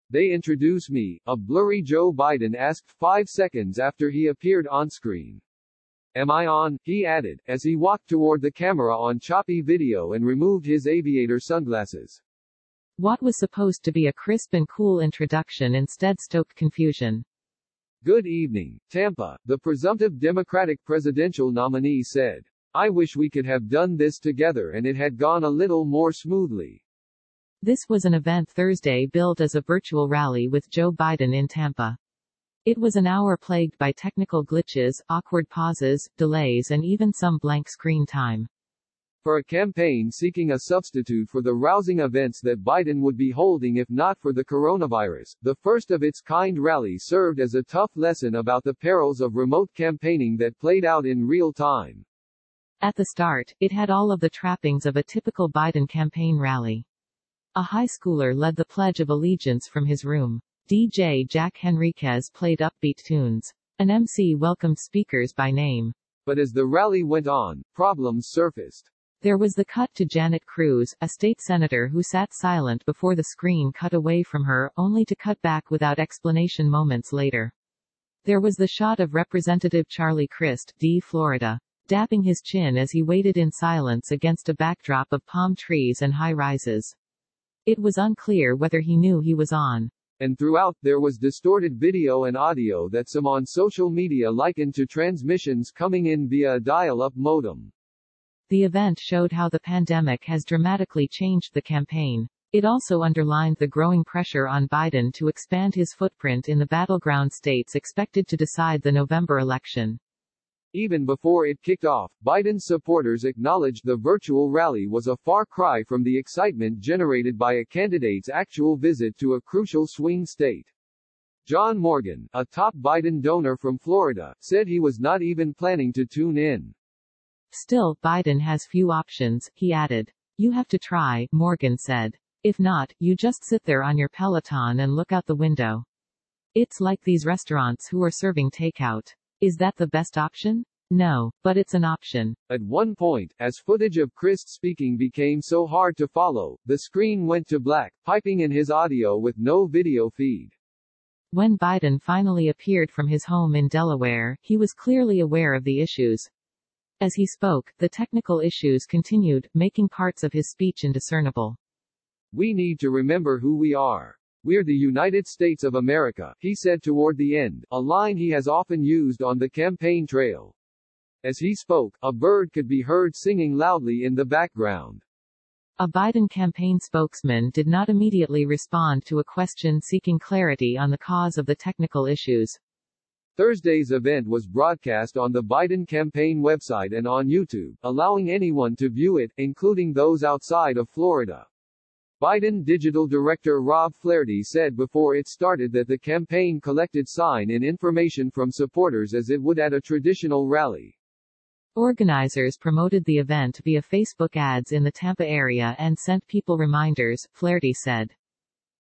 They introduce me, a blurry Joe Biden asked 5 seconds after he appeared on screen. Am I on? He added, as he walked toward the camera on choppy video and removed his aviator sunglasses. What was supposed to be a crisp and cool introduction instead stoked confusion. Good evening, Tampa, the presumptive Democratic presidential nominee said. I wish we could have done this together and it had gone a little more smoothly. This was an event Thursday billed as a virtual rally with Joe Biden in Tampa. It was an hour plagued by technical glitches, awkward pauses, delays and even some blank screen time. For a campaign seeking a substitute for the rousing events that Biden would be holding if not for the coronavirus, the first of its kind rally served as a tough lesson about the perils of remote campaigning that played out in real time. At the start, it had all of the trappings of a typical Biden campaign rally. A high schooler led the Pledge of Allegiance from his room. DJ Jack Henriquez played upbeat tunes. An MC welcomed speakers by name. But as the rally went on, problems surfaced. There was the cut to Janet Cruz, a state senator who sat silent before the screen cut away from her, only to cut back without explanation moments later. There was the shot of Representative Charlie Crist, D. Florida, dapping his chin as he waited in silence against a backdrop of palm trees and high-rises. It was unclear whether he knew he was on. And throughout, there was distorted video and audio that some on social media likened to transmissions coming in via a dial-up modem. The event showed how the pandemic has dramatically changed the campaign. It also underlined the growing pressure on Biden to expand his footprint in the battleground states expected to decide the November election. Even before it kicked off, Biden's supporters acknowledged the virtual rally was a far cry from the excitement generated by a candidate's actual visit to a crucial swing state. John Morgan, a top Biden donor from Florida, said he was not even planning to tune in. Still, Biden has few options, he added. You have to try, Morgan said. If not, you just sit there on your Peloton and look out the window. It's like these restaurants who are serving takeout. Is that the best option? No, but it's an option. At one point, as footage of Crist speaking became so hard to follow, the screen went to black, piping in his audio with no video feed. When Biden finally appeared from his home in Delaware, he was clearly aware of the issues. As he spoke, the technical issues continued, making parts of his speech indiscernible. We need to remember who we are. We're the United States of America, he said toward the end, a line he has often used on the campaign trail. As he spoke, a bird could be heard singing loudly in the background. A Biden campaign spokesman did not immediately respond to a question seeking clarity on the cause of the technical issues. Thursday's event was broadcast on the Biden campaign website and on YouTube, allowing anyone to view it, including those outside of Florida. Biden Digital Director Rob Flaherty said before it started that the campaign collected sign-in information from supporters as it would at a traditional rally. Organizers promoted the event via Facebook ads in the Tampa area and sent people reminders, Flaherty said.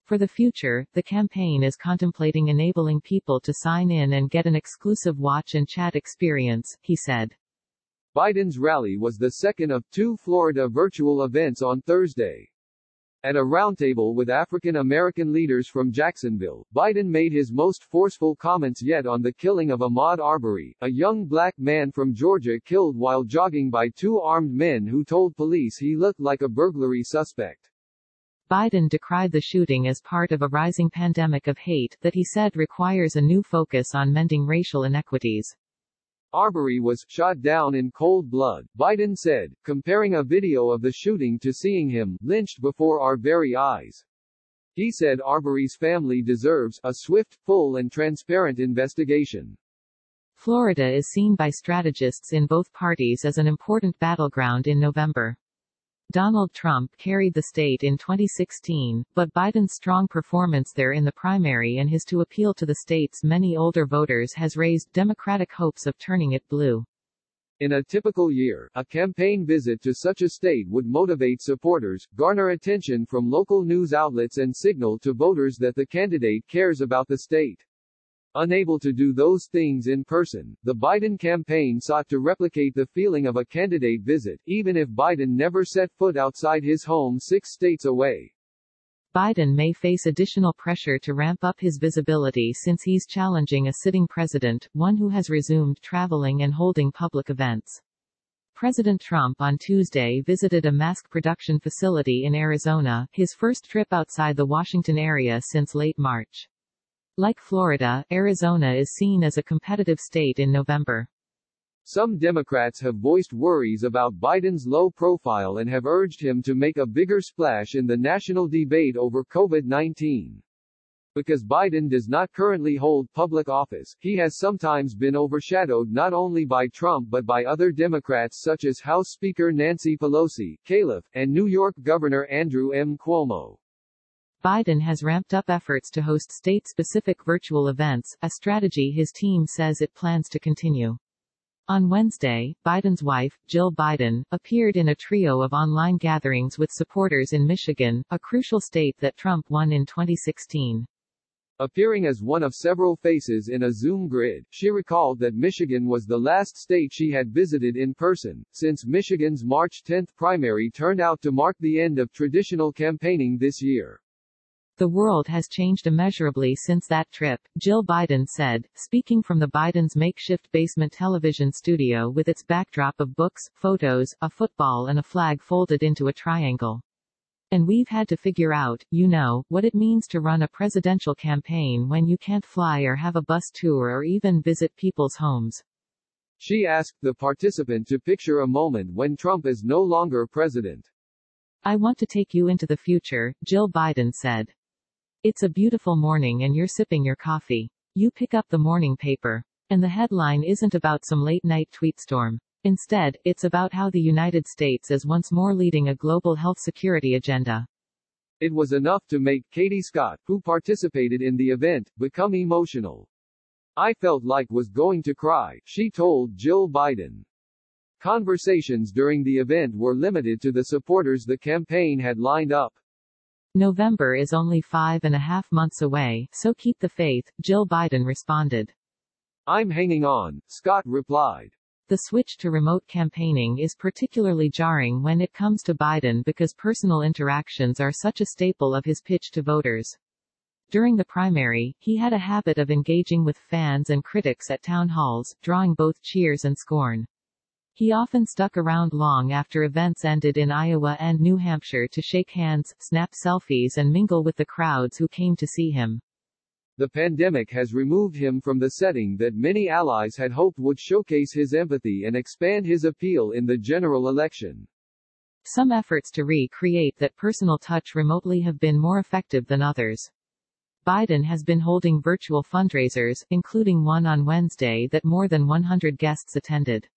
For the future, the campaign is contemplating enabling people to sign in and get an exclusive watch and chat experience, he said. Biden's rally was the second of 2 Florida virtual events on Thursday. At a roundtable with African American leaders from Jacksonville, Biden made his most forceful comments yet on the killing of Ahmaud Arbery, a young black man from Georgia killed while jogging by 2 armed men who told police he looked like a burglary suspect. Biden decried the shooting as part of a rising pandemic of hate that he said requires a new focus on mending racial inequities. Arbery was shot down in cold blood, Biden said, comparing a video of the shooting to seeing him lynched before our very eyes. He said Arbery's family deserves a swift, full and transparent investigation. Florida is seen by strategists in both parties as an important battleground in November. Donald Trump carried the state in 2016, but Biden's strong performance there in the primary and his to appeal to the state's many older voters has raised Democratic hopes of turning it blue. In a typical year, a campaign visit to such a state would motivate supporters, garner attention from local news outlets and signal to voters that the candidate cares about the state. Unable to do those things in person, the Biden campaign sought to replicate the feeling of a candidate visit, even if Biden never set foot outside his home 6 states away. Biden may face additional pressure to ramp up his visibility since he's challenging a sitting president, one who has resumed traveling and holding public events. President Trump on Tuesday visited a mask production facility in Arizona, his first trip outside the Washington area since late March. Like Florida, Arizona is seen as a competitive state in November. Some Democrats have voiced worries about Biden's low profile and have urged him to make a bigger splash in the national debate over COVID-19. Because Biden does not currently hold public office, he has sometimes been overshadowed not only by Trump but by other Democrats such as House Speaker Nancy Pelosi, Calif, and New York Governor Andrew M. Cuomo. Biden has ramped up efforts to host state-specific virtual events, a strategy his team says it plans to continue. On Wednesday, Biden's wife, Jill Biden, appeared in a trio of online gatherings with supporters in Michigan, a crucial state that Trump won in 2016. Appearing as one of several faces in a Zoom grid, she recalled that Michigan was the last state she had visited in person, since Michigan's March 10 primary turned out to mark the end of traditional campaigning this year. The world has changed immeasurably since that trip, Jill Biden said, speaking from the Biden's makeshift basement television studio with its backdrop of books, photos, a football and a flag folded into a triangle. And we've had to figure out, what it means to run a presidential campaign when you can't fly or have a bus tour or even visit people's homes. She asked the participant to picture a moment when Trump is no longer president. I want to take you into the future, Jill Biden said. It's a beautiful morning and you're sipping your coffee. You pick up the morning paper. And the headline isn't about some late-night tweet storm. Instead, it's about how the United States is once more leading a global health security agenda. It was enough to make Katie Scott, who participated in the event, become emotional. I felt like was going to cry, she told Jill Biden. Conversations during the event were limited to the supporters the campaign had lined up. November is only 5.5 months away, so keep the faith, Jill Biden responded. I'm hanging on, Scott replied. The switch to remote campaigning is particularly jarring when it comes to Biden because personal interactions are such a staple of his pitch to voters. During the primary, he had a habit of engaging with fans and critics at town halls, drawing both cheers and scorn. He often stuck around long after events ended in Iowa and New Hampshire to shake hands, snap selfies and mingle with the crowds who came to see him. The pandemic has removed him from the setting that many allies had hoped would showcase his empathy and expand his appeal in the general election. Some efforts to recreate that personal touch remotely have been more effective than others. Biden has been holding virtual fundraisers, including one on Wednesday that more than 100 guests attended.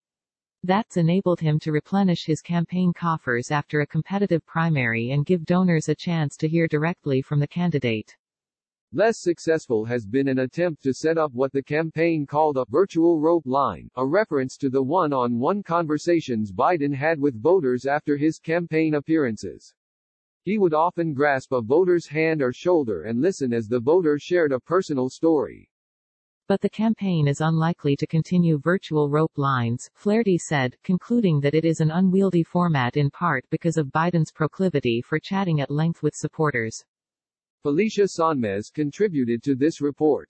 That's enabled him to replenish his campaign coffers after a competitive primary and give donors a chance to hear directly from the candidate. Less successful has been an attempt to set up what the campaign called a virtual rope line, a reference to the one-on-one conversations Biden had with voters after his campaign appearances. He would often grasp a voter's hand or shoulder and listen as the voter shared a personal story. But the campaign is unlikely to continue virtual rope lines, Flaherty said, concluding that it is an unwieldy format in part because of Biden's proclivity for chatting at length with supporters. Felicia Sonmez contributed to this report.